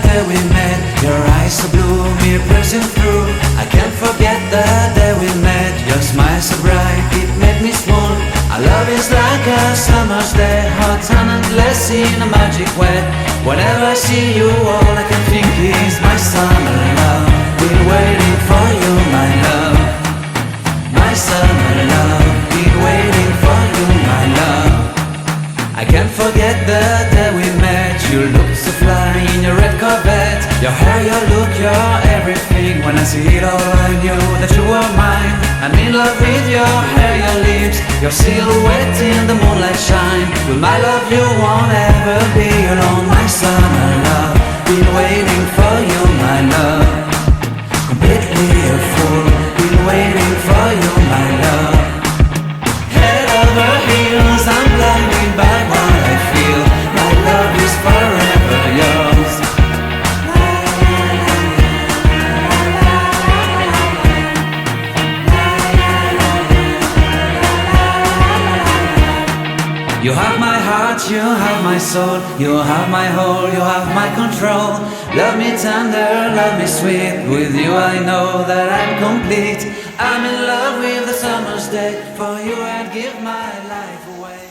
day we met. Your eyes so blue, me piercing through. I can't forget the day we met. Your smile so bright, it made me swoon. Our love is like a summer's day, hot and endless in a magic way. Whenever I see you, all I can think is my summer love. Been waiting for you, my love. My summer love. Been waiting for you, my love. I can't forget the day we met. You looked so fly in your red Corvette. Your hair, your look, your everything. When I see it all, I knew that you were mine. I'm in love with your hair, your lips, your silhouette in the moonlight shine. With my love you won't ever be alone. My summer love, been waiting for you, my love. Completely a fool, been waiting for you, my love. Head over heels, I'm blinded by what I feel. My love is forever yours. You have my heart, you have my soul. You have my whole, you have my control. Love me tender, love me sweet. With you I know that I'm complete. I'm in love with the summer's day. For you I'd give my life away.